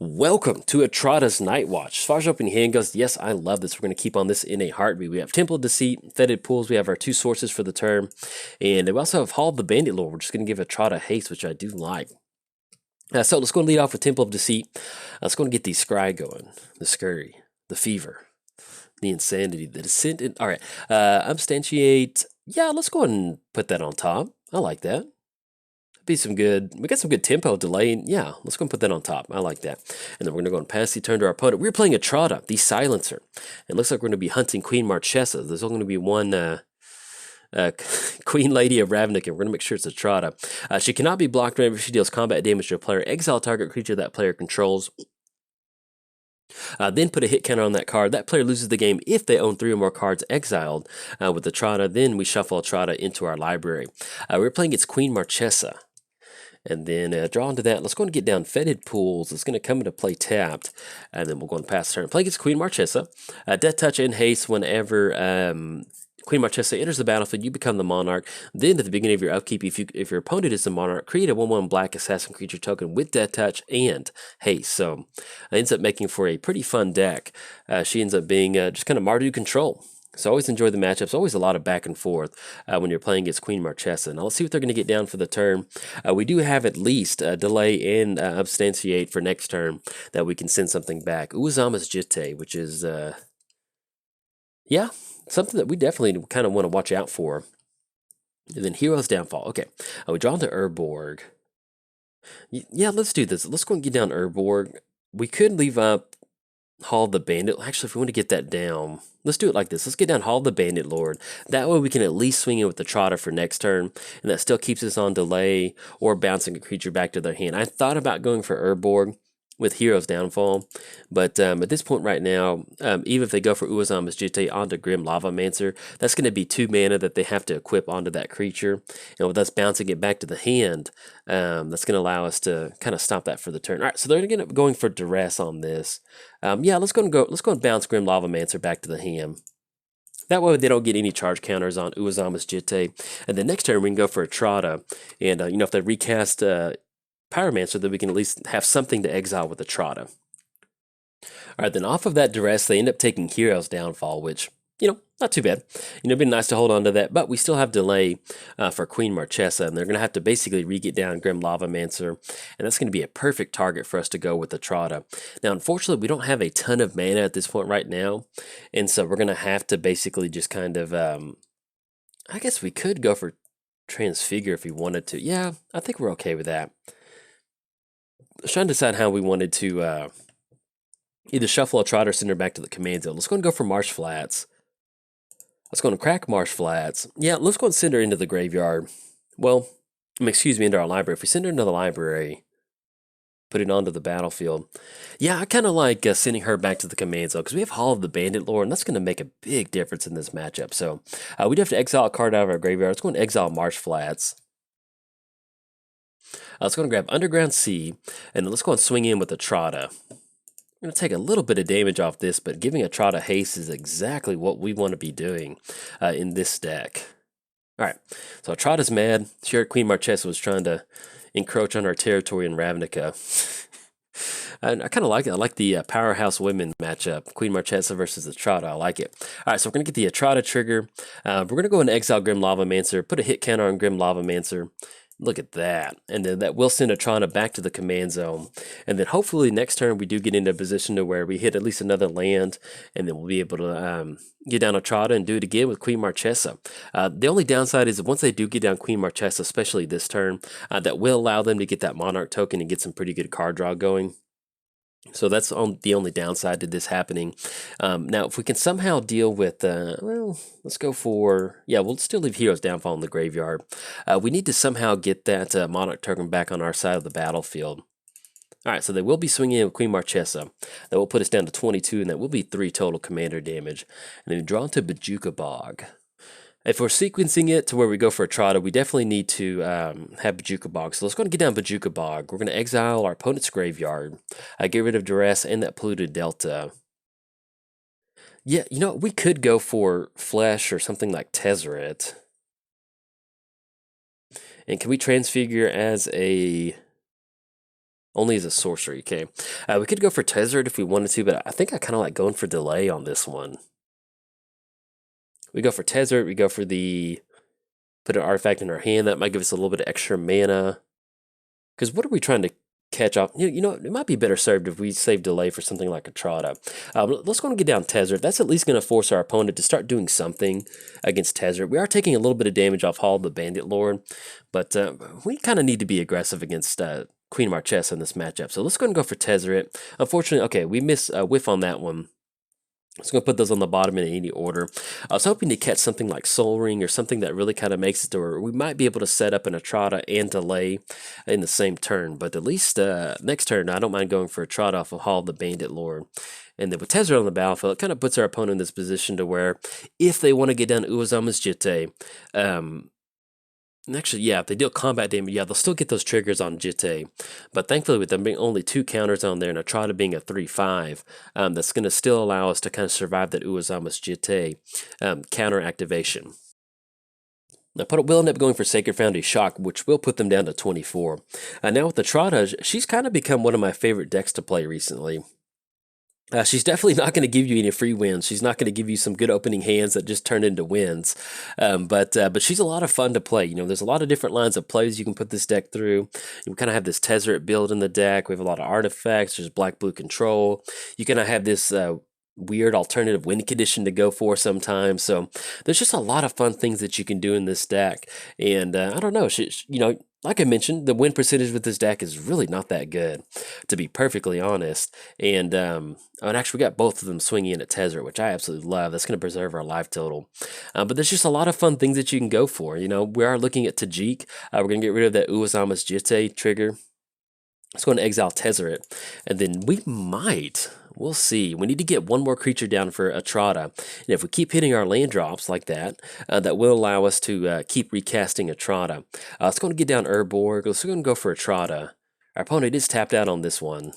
Welcome to Etrata's Night Watch. As far as opening hand goes, yes, I love this. We're going to keep on this in a heartbeat. We have Temple of Deceit, Fetid Pools. We have our two sources for the turn. And we also have Hall of the Bandit Lord. We're just going to give Etrata haste, which I do like. So let's go and lead off with Temple of Deceit. Let's go and get the Scry going. The Scurry, the Fever, the Insanity, the Descent. All right. Substantiate. Yeah, let's go ahead and put that on top. I like that. Be some good. We got some good tempo delay. Yeah, let's go and put that on top. I like that. And then we're going to go and pass the turn to our opponent. We're playing Etrata, the Silencer. It looks like we're going to be hunting Queen Marchesa. There's only going to be one Queen Lady of Ravnica. We're going to make sure it's Etrata. She cannot be blocked whenever she deals combat damage to a player. Exile target creature that player controls. Then put a hit counter on that card. That player loses the game if they own 3 or more cards exiled with Etrata. Then we shuffle Etrata into our library. We're playing its Queen Marchesa. And then draw into that. Let's go and get down Fetid Pools. It's going to come into play tapped. And then we'll go and pass turn. Play against Queen Marchesa. Death Touch and Haste whenever Queen Marchesa enters the battlefield, you become the Monarch. Then at the beginning of your upkeep, if your opponent is the Monarch, create a 1/1 black assassin creature token with Death Touch and Haste. So it ends up making for a pretty fun deck. She ends up being just kind of Mardu control. So I always enjoy the matchups. Always a lot of back and forth when you're playing against Queen Marchesa. Now let's see what they're going to get down for the turn. We do have at least a delay and substantiate for next turn that we can send something back. Uazama's Jitte, which is, yeah, something that we definitely kind of want to watch out for. And then Hero's Downfall. Okay, we draw into Urborg. Yeah, let's do this. Let's go and get down Urborg. We could leave up Hall of the Bandit. Actually, if we want to get that down, let's do it like this. Let's get down Hall of the Bandit Lord. That way we can at least swing in with the Trotter for next turn, and that still keeps us on delay or bouncing a creature back to their hand. I thought about going for Urborg with Hero's Downfall, but at this point right now, even if they go for Uazama's Jitte onto Grim Lavamancer, that's going to be 2 mana that they have to equip onto that creature, and with us bouncing it back to the hand, that's going to allow us to kind of stop that for the turn. All right, so they're going to be going for Duress on this. Yeah, let's go and bounce Grim Lavamancer back to the hand. That way they don't get any charge counters on Uazama's Jitte. And then next turn we can go for Etrata, and if they recast Pyromancer, then we can at least have something to exile with Etrata. Alright, then off of that Duress, they end up taking Hero's Downfall, which, not too bad. It'd be nice to hold on to that, but we still have delay for Queen Marchesa, and they're going to have to basically re-get down Grim Lavamancer, and that's going to be a perfect target for us to go with Etrata. Now, unfortunately, we don't have a ton of mana at this point right now, and so we're going to have to basically just kind of, I guess we could go for Transfigure if we wanted to. Yeah, I think we're okay with that. I was trying to decide how we wanted to either shuffle a Trotter or send her back to the command zone. Let's go and go for Marsh Flats. Let's go and crack Marsh Flats. Yeah, let's go and send her into the graveyard. Well, excuse me, into our library. If we send her into the library, put it onto the battlefield. Yeah, I kind of like sending her back to the command zone because we have Hall of the Bandit Lord, and that's going to make a big difference in this matchup. So we'd have to exile a card out of our graveyard. Let's go and exile Marsh Flats. Let's go and grab Underground Sea, and then let's go and swing in with Etrata. We're going to take a little bit of damage off this, but giving Etrata haste is exactly what we want to be doing in this deck. Alright, so Etrata's mad. She heard Queen Marchesa was trying to encroach on our territory in Ravnica. I kind of like it. I like the Powerhouse Women matchup. Queen Marchesa versus Etrata. I like it. Alright, so we're going to get the Etrata trigger. We're going to go and exile Grim Lavamancer, put a hit counter on Grim Lavamancer. Look at that. And then that will send Etrata back to the command zone. And then hopefully next turn we do get into a position to where we hit at least another land, and then we'll be able to get down Etrata and do it again with Queen Marchesa. The only downside is once they do get down Queen Marchesa, especially this turn, that will allow them to get that Monarch token and get some pretty good card draw going. So that's the only downside to this happening. Now, if we can somehow deal with, well, let's go for, yeah, we'll still leave Hero's Downfall in the graveyard. We need to somehow get that Monarch token back on our side of the battlefield. All right, so they will be swinging in with Queen Marchesa. That will put us down to 22, and that will be 3 total commander damage. And then draw into Bojuka Bog. If we're sequencing it to where we go for Etrata, we definitely need to have Bojuka Bog. So let's go and get down Bojuka Bog. We're going to exile our opponent's graveyard, get rid of Duress and that polluted Delta. Yeah, we could go for Flesh or something like Tezzeret. And can we transfigure as a Only as a sorcery, okay. We could go for Tezzeret if we wanted to, but I think I kind of like going for delay on this one. We go for Tezzeret, we go for the put an artifact in our hand. That might give us a little bit of extra mana. Because what are we trying to catch up? You know, it might be better served if we save delay for something like Etrata. Let's go and get down Tezzeret. That's at least going to force our opponent to start doing something against Tezzeret. We are taking a little bit of damage off Hall the Bandit Lord, but we kind of need to be aggressive against Queen Marchesa in this matchup. So let's go and go for Tezzeret. Unfortunately, okay, we miss a whiff on that one. I'm just going to put those on the bottom in any order. I was hoping to catch something like Soul Ring or something that really kind of makes it to where we might be able to set up an Etrata and delay in the same turn. But at least next turn, I don't mind going for Etrata off of Hall the Bandit Lord. And then with Tezzeret on the battlefield, it kind of puts our opponent in this position to where if they want to get down Uazama's Jitte, and actually, yeah, if they deal combat damage, yeah, they'll still get those triggers on Jitte. But thankfully, with them being only 2 counters on there and Etrata being a 3/5, that's going to still allow us to kind of survive that Uazama's Jitte counter activation. Now, opponent will end up going for Sacred Foundry Shock, which will put them down to 24. Now with Etrata, she's kind of become one of my favorite decks to play recently. She's definitely not going to give you any free wins. She's not going to give you some good opening hands that just turn into wins. But she's a lot of fun to play. You know, there's a lot of different lines of plays you can put this deck through. We kind of have this Tezzeret build in the deck. We have a lot of artifacts. There's black-blue control. You kind of have this weird alternative win condition to go for sometimes. So there's just a lot of fun things that you can do in this deck. And I don't know, you know, like I mentioned, the win percentage with this deck is really not that good, to be perfectly honest. And actually, we got both of them swinging in at Tezzeret, which I absolutely love. That's going to preserve our life total. But there's just a lot of fun things that you can go for. You know, we are looking at Tajik. We're going to get rid of that Uazama's Jitte trigger. Let's go and exile Tezzeret. And then we might, we'll see. We need to get one more creature down for Etrata. And if we keep hitting our land drops like that, that will allow us to keep recasting Etrata. Let's go and get down Urborg. Let's go and go for Etrata. Our opponent is tapped out on this one.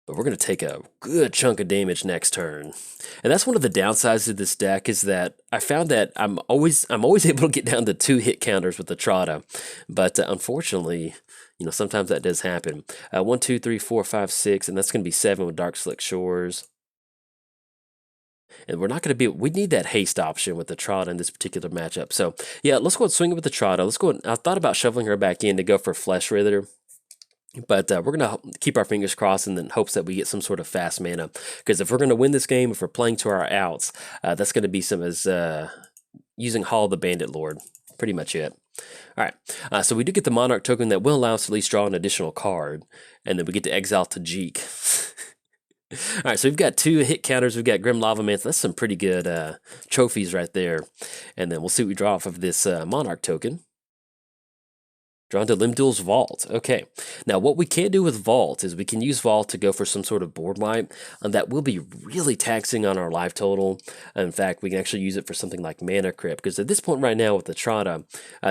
But we're going to take a good chunk of damage next turn. And that's one of the downsides of this deck is that I found that I'm always able to get down to 2 hit counters with Etrata. But unfortunately, you know, sometimes that does happen. 1, 2, 3, 4, 5, 6, and that's going to be 7 with Dark Slick Shores. And we're not going to be, we need that haste option with the Etrata in this particular matchup. So yeah, let's go and swing it with the Etrata. Let's go, I thought about shoveling her back in to go for Flesh Ritter. But we're going to keep our fingers crossed and then hopes that we get some sort of fast mana. Because if we're going to win this game, if we're playing to our outs, that's going to be some as using Hall the Bandit Lord. Pretty much it. All right, so we do get the Monarch token that will allow us to at least draw an additional card. And then we get to exile Tajik. All right, so we've got 2 hit counters. We've got Grim Lava Mance. That's some pretty good trophies right there. And then we'll see what we draw off of this Monarch token. Drawn to Limdul's Vault. Okay, now what we can do with Vault is we can use Vault to go for some sort of board wipe, and that will be really taxing on our life total. In fact, we can actually use it for something like Mana Crypt, because at this point right now with the Etrata,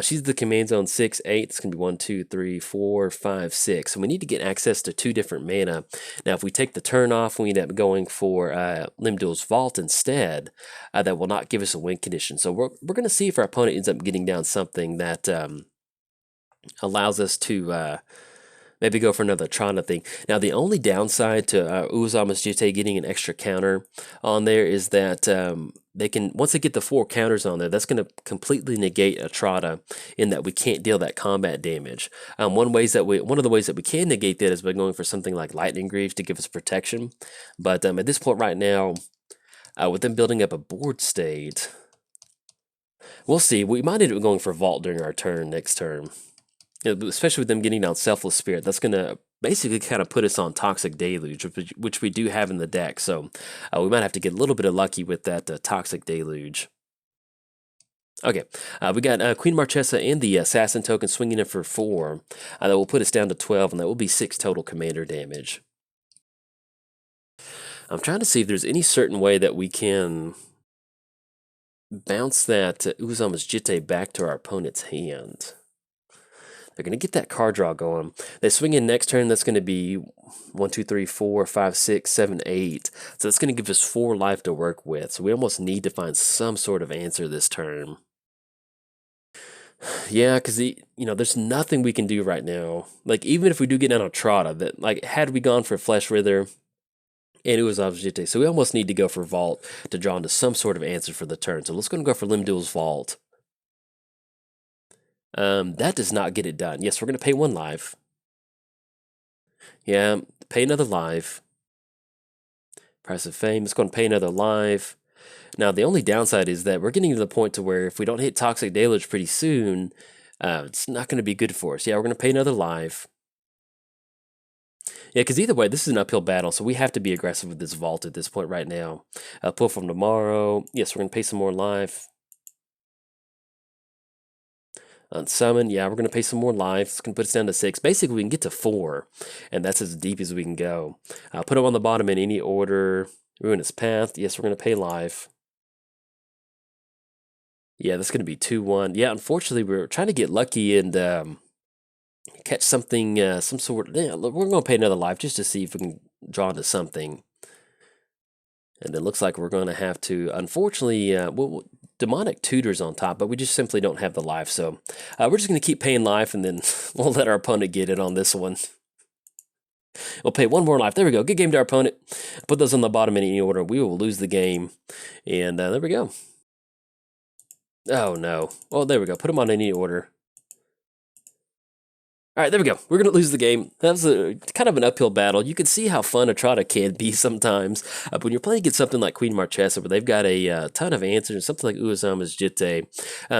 she's the command zone 6, 8. It's going to be 1, 2, 3, 4, 5, 6. So we need to get access to 2 different mana. Now, if we take the turn off, we end up going for Limdul's Vault instead. That will not give us a win condition. So we're going to see if our opponent ends up getting down something that allows us to maybe go for another Etrata thing. Now, the only downside to Uazama's Jitte getting an extra counter on there is that they can, once they get the 4 counters on there, that's going to completely negate Etrata in that we can't deal that combat damage. One of the ways that we can negate that is by going for something like Lightning Greaves to give us protection. But at this point right now, with them building up a board state, we'll see. We might end up going for Vault during our turn next turn. Especially with them getting down Selfless Spirit, that's going to basically kind of put us on Toxic Deluge, which we do have in the deck. So we might have to get a little bit of lucky with that Toxic Deluge. Okay, we got Queen Marchesa and the Assassin token swinging in for 4. That will put us down to 12, and that will be 6 total commander damage. I'm trying to see if there's any certain way that we can bounce that Uazama's Jitte back to our opponent's hand. They're going to get that card draw going. They swing in next turn. That's going to be 1, 2, 3, 4, 5, 6, 7, 8. So that's going to give us 4 life to work with. So we almost need to find some sort of answer this turn. Yeah, because there's nothing we can do right now. Like even if we do get down on Trotta, that like had we gone for Flesh Wither and it was Objeté, so we almost need to go for Vault to draw into some sort of answer for the turn. So let's go and go for Limduel's Vault. That does not get it done. Yes, we're gonna pay 1 life. Yeah, pay another life. Price of Fame. It's going to pay another life. Now the only downside is that we're getting to the point to where if we don't hit Toxic Deluge pretty soon, it's not going to be good for us. Yeah, we're going to pay another life. Yeah, because either way, this is an uphill battle, so we have to be aggressive with this vault at this point right now. Pull from tomorrow. Yes, we're going to pay some more life. Unsummon, yeah, we're going to pay some more life. It's going to put us down to 6. Basically, we can get to 4, and that's as deep as we can go. Put them on the bottom in any order. Ruinous Path, yes, we're going to pay life. Yeah, that's going to be 2-1. Yeah, unfortunately, we're trying to get lucky and catch something, some sort. Yeah, we're going to pay another life just to see if we can draw into something. And it looks like we're going to have to, unfortunately, Demonic Tutor's on top, but we just simply don't have the life. So we're just going to keep paying life, and then we'll let our opponent get it on this one. We'll pay 1 more life. There we go. Good game to our opponent. Put those on the bottom in any order. We will lose the game. And there we go. Oh, no. Oh, there we go. Put them on any order. All right, there we go. We're going to lose the game. That was kind of an uphill battle. You can see how fun Etrata can be sometimes. But when you're playing against something like Queen Marchesa, where they've got a ton of answers, something like Uazama's Jitte,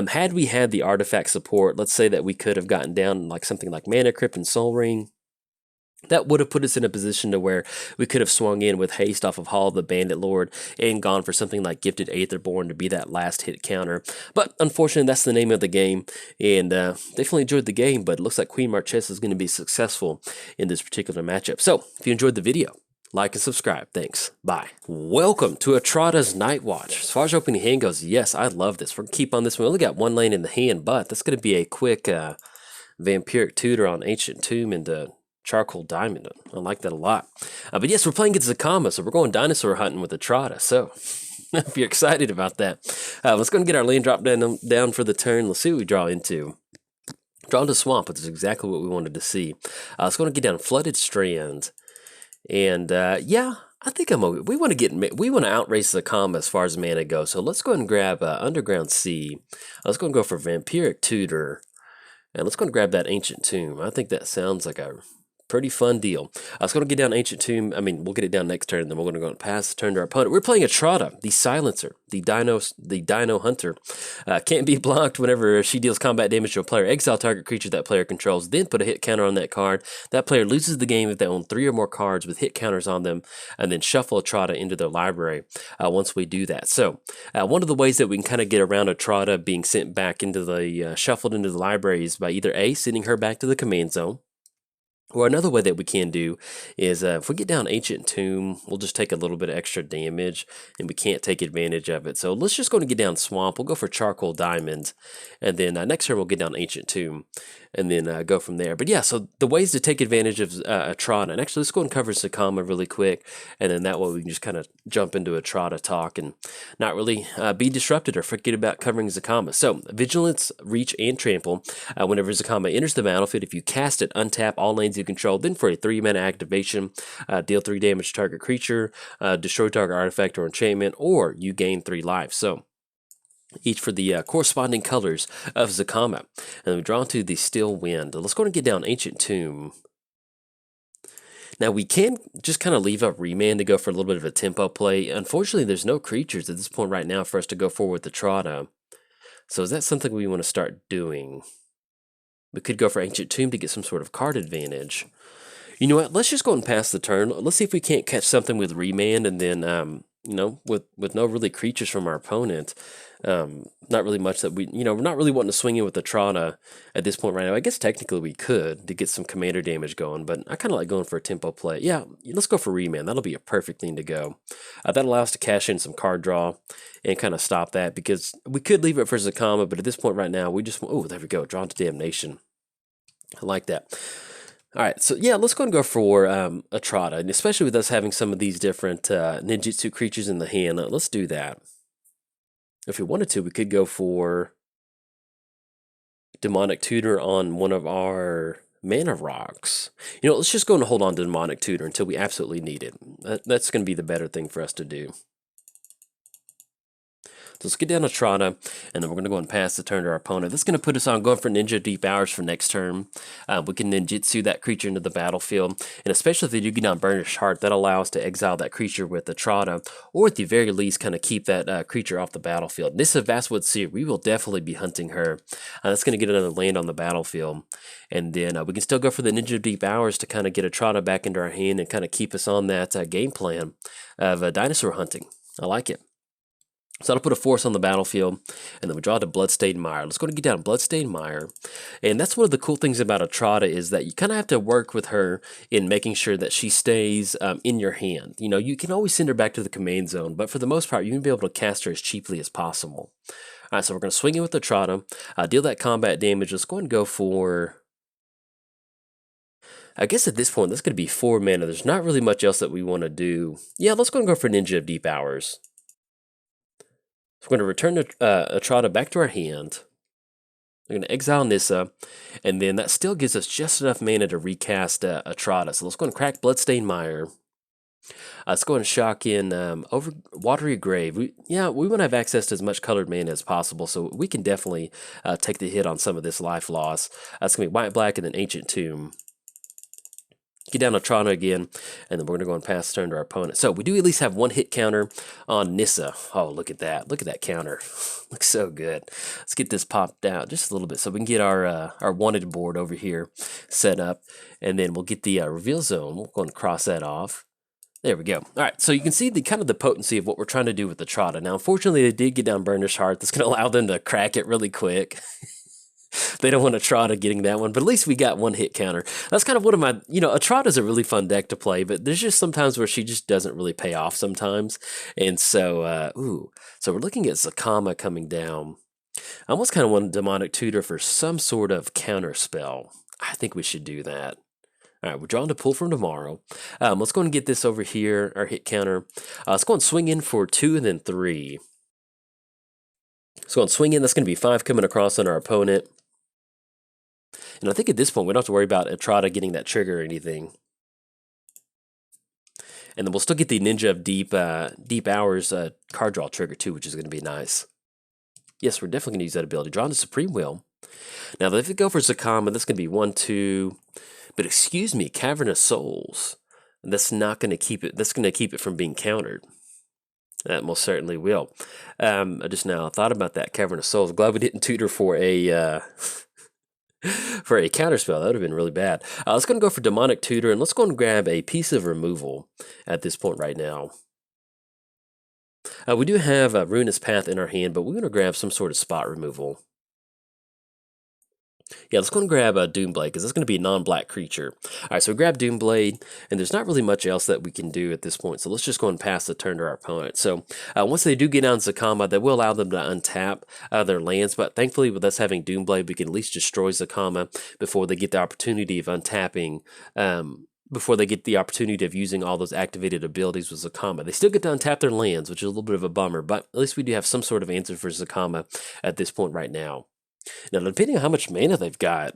had we had the artifact support, let's say that we could have gotten down like something like Mana Crypt and Soul Ring, that would have put us in a position to where we could have swung in with haste off of Hall of the Bandit Lord and gone for something like Gifted Aetherborn to be that last hit counter. But unfortunately, that's the name of the game, and definitely enjoyed the game, but it looks like Queen Marchesa is going to be successful in this particular matchup. So, if you enjoyed the video, like and subscribe. Thanks. Bye. Welcome to Etrata's Night Watch. As far as opening hand goes, yes, I love this. We're going to keep on this one. We only got 1 lane in the hand, but that's going to be a quick Vampiric Tutor on Ancient Tomb and Charcoal Diamond. I like that a lot. But yes, we're playing against Zakama, so we're going dinosaur hunting with Etrata. So if you're excited about that, let's go and get our land drop down for the turn. Let's see what we draw into. Draw into Swamp, which is exactly what we wanted to see. Let's go and get down Flooded Strand. And yeah, I think I'm okay. We want to outrace Zakama as far as mana goes. So let's go ahead and grab Underground Sea. Let's go and go for Vampiric Tutor. And let's go and grab that Ancient Tomb. I think that sounds like a pretty fun deal. I was going to get down Ancient Tomb. I mean, we'll get it down next turn, and then we're going to go and pass the turn to our opponent. We're playing Etrata, the Silencer, the Dino Hunter. Can't be blocked whenever she deals combat damage to a player. Exile target creature that player controls, then put a hit counter on that card. That player loses the game if they own 3 or more cards with hit counters on them, and then shuffle Etrata into their library once we do that. So, one of the ways that we can kind of get around Etrata being sent back into the, shuffled into the library is by either A, sending her back to the command zone, or another way that we can do is if we get down Ancient Tomb, we'll just take a little bit of extra damage, and we can't take advantage of it. So let's just go and get down Swamp. We'll go for Charcoal Diamond, and then next turn we'll get down Ancient Tomb, and then go from there. But yeah, so the ways to take advantage of Etrata, and actually let's go and cover Zakama really quick, and then that way we can just kind of jump into Etrata talk and not really be disrupted or forget about covering Zakama. So Vigilance, Reach, and Trample. Whenever Zakama enters the battlefield, if you cast it, untap all lanes you control, then for a 3-mana activation, deal 3 damage to target creature, destroy target artifact or enchantment, or you gain 3 life. So each for the corresponding colors of Zakama. And we draw into the Still Wind. Let's go and get down Ancient Tomb. Now we can just kind of leave up Remand to go for a little bit of a tempo play. Unfortunately, there's no creatures at this point right now for us to go forward with the Etrata. So is that something we want to start doing? We could go for Ancient Tomb to get some sort of card advantage. You know what? Let's just go and pass the turn. Let's see if we can't catch something with Remand, and then, with no really creatures from our opponent, not really much that we're not really wanting to swing in with the Etrata at this point right now. I guess technically we could to get some commander damage going, but I kind of like going for a tempo play. Yeah, let's go for Remand. That'll be a perfect thing to go. That allows us to cash in some card draw and kind of stop that, because we could leave it for Zakama, but at this point right now, we just want, oh, there we go, Drawn to Damnation. I like that. All right, so yeah, let's go and go for Etrata, and especially with us having some of these different ninjutsu creatures in the hand, let's do that. If we wanted to, we could go for Demonic Tutor on one of our mana rocks. You know, let's just go and hold on to Demonic Tutor until we absolutely need it. That's going to be the better thing for us to do. So let's get down to Etrata, and then we're going to go and pass the turn to our opponent. That's going to put us on going for Ninja Deep Hours for next turn. We can ninjutsu that creature into the battlefield, and especially if they do get down Burnished Heart, that allows us to exile that creature with Etrata, or at the very least kind of keep that creature off the battlefield. This is Vastwood Seer. We will definitely be hunting her. That's going to get another land on the battlefield, and then we can still go for the Ninja Deep Hours to kind of get Etrata back into our hand and kind of keep us on that game plan of dinosaur hunting. I like it. So that'll put a force on the battlefield, and then we draw to Bloodstained Mire. Let's go and get down Bloodstained Mire. And that's one of the cool things about Etrata is that you kind of have to work with her in making sure that she stays in your hand. You know, you can always send her back to the command zone, but for the most part, you can be able to cast her as cheaply as possible. All right, so we're going to swing in with Etrata, deal that combat damage. Let's go and go for... I guess at this point, that's going to be 4 mana. There's not really much else that we want to do. Yeah, let's go and go for Ninja of Deep Hours. So we're going to return Etrata back to our hand. We're going to exile Nissa, and then that still gives us just enough mana to recast Etrata. So let's go and crack Bloodstained Mire. Let's go and shock in over Watery Grave. We want to have access to as much colored mana as possible, so we can definitely take the hit on some of this life loss. It's going to be White-Black and then Ancient Tomb. Get down to Etrata again, and then we're going to go and pass the turn to our opponent. So we do at least have 1 hit counter on Nissa. Oh, look at that. Look at that counter. Looks so good. Let's get this popped out just a little bit so we can get our wanted board over here set up, and then we'll get the reveal zone. We'll go and cross that off. There we go. All right, so you can see the kind of the potency of what we're trying to do with the Etrata. Now, unfortunately, they did get down Burnished Heart. That's going to allow them to crack it really quick. They don't want Etrata getting that one, but at least we got 1 hit counter. That's kind of one of my, Etrata's a really fun deck to play, but there's just sometimes where she just doesn't really pay off sometimes. And so, so we're looking at Zakama coming down. I almost kind of want Demonic Tutor for some sort of counter spell. I think we should do that. All right, we're drawing to pull from tomorrow. Let's go and get this over here, our hit counter. Let's go and swing in for 2 and then 3. So on swing in, that's going to be 5 coming across on our opponent. And I think at this point, we don't have to worry about Etrata getting that trigger or anything. And then we'll still get the Ninja of Deep Hours card draw trigger too, which is going to be nice. Yes, we're definitely going to use that ability. Drawn to Supreme Will. Now, if we go for Zakama, that's going to be 1, 2. But excuse me, Cavernous Souls. That's not going to keep it. That's going to keep it from being countered. That most certainly will. I just now thought about that Cavernous Souls. Glad we didn't tutor for a for a counterspell. That would have been really bad. Let's go and go for Demonic Tutor, and let's go and grab a piece of removal at this point right now. We do have a Ruinous Path in our hand, but we're going to grab some sort of spot removal. Yeah, let's go and grab a Doomblade, because that's going to be a non-black creature. All right, so we grab Doomblade, and there's not really much else that we can do at this point, so let's just go and pass the turn to our opponent. So once they do get down Zakama, that will allow them to untap their lands, but thankfully with us having Doomblade, we can at least destroy Zakama before they get the opportunity of untapping, before they get the opportunity of using all those activated abilities with Zakama. They still get to untap their lands, which is a little bit of a bummer, but at least we do have some sort of answer for Zakama at this point right now. Now, depending on how much mana they've got,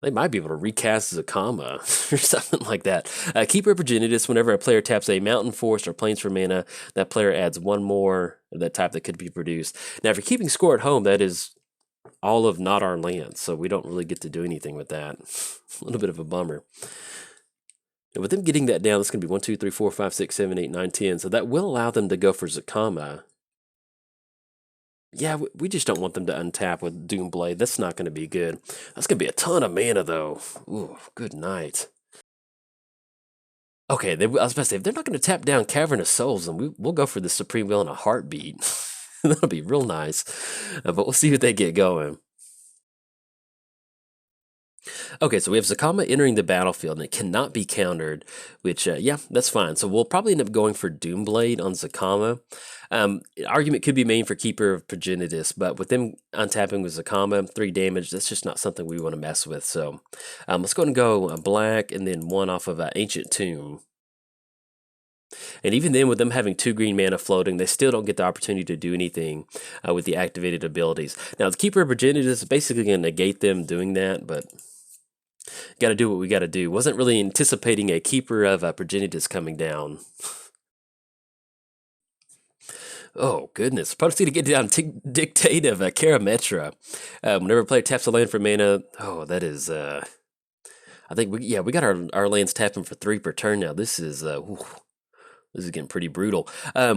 they might be able to recast Zakama or something like that. Keeper Progenitus, whenever a player taps a mountain, forest, or plains for mana, that player adds 1 more of that type that could be produced. Now, if you're keeping score at home, that is all of not our lands, so we don't really get to do anything with that. A little bit of a bummer. And with them getting that down, it's going to be 1, 2, 3, 4, 5, 6, 7, 8, 9, 10. So that will allow them to go for Zakama. Yeah, we just don't want them to untap with Doomblade. That's not going to be good. That's going to be a ton of mana, though. Ooh, good night. Okay, I was about to say, if they're not going to tap down Cavernous Souls, then we'll go for the Supreme Will in a heartbeat. That'll be real nice. But we'll see what they get going. Okay, so we have Zakama entering the battlefield, and it cannot be countered, which, yeah, that's fine. So we'll probably end up going for Doomblade on Zakama. Argument could be made for Keeper of Progenitus, but with them untapping with Zakama, 3 damage, that's just not something we want to mess with. So let's go ahead and go black, and then 1 off of Ancient Tomb. And even then, with them having 2 green mana floating, they still don't get the opportunity to do anything with the activated abilities. Now, the Keeper of Progenitus is basically going to negate them doing that, but got to do what we got to do. Wasn't really anticipating a Keeper of Progenitus coming down. Oh, goodness. Probably need to get down Dictate of Karametra. Whenever a player taps a land for mana, oh, that is... I think, we got our lands tapping for 3 per turn now. This is... This is getting pretty brutal.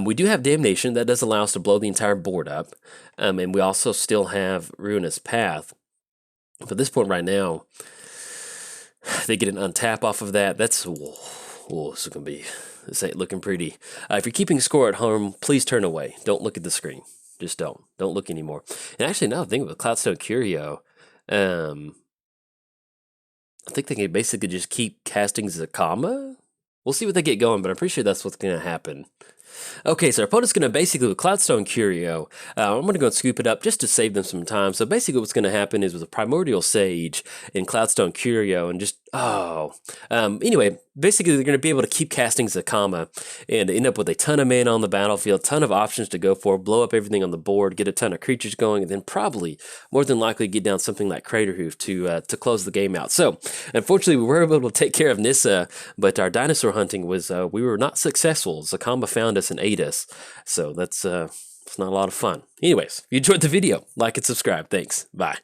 We do have Damnation. That does allow us to blow the entire board up. And we also still have Ruinous Path. But at this point right now, they get an untap off of that. That's... Oh, this is going to be... This ain't looking pretty. If you're keeping score at home, please turn away. Don't look at the screen. Just don't. Don't look anymore. And actually, now think of Cloudstone Curio. I think they can basically just keep casting Zakama. We'll see what they get going, but I'm pretty sure that's what's going to happen. Okay, so our opponent's going to basically, with Cloudstone Curio, I'm going to go and scoop it up just to save them some time. So basically what's going to happen is with a Primordial Sage and Cloudstone Curio and just, anyway, basically they're going to be able to keep casting Zakama and end up with a ton of mana on the battlefield, ton of options to go for, blow up everything on the board, get a ton of creatures going, and then probably, more than likely, get down something like Craterhoof to close the game out. So, unfortunately, we were able to take care of Nissa, but our dinosaur hunting was, we were not successful. Zakama found us and ate us, so that's it's not a lot of fun. Anyways, if you enjoyed the video, like and subscribe. Thanks. Bye.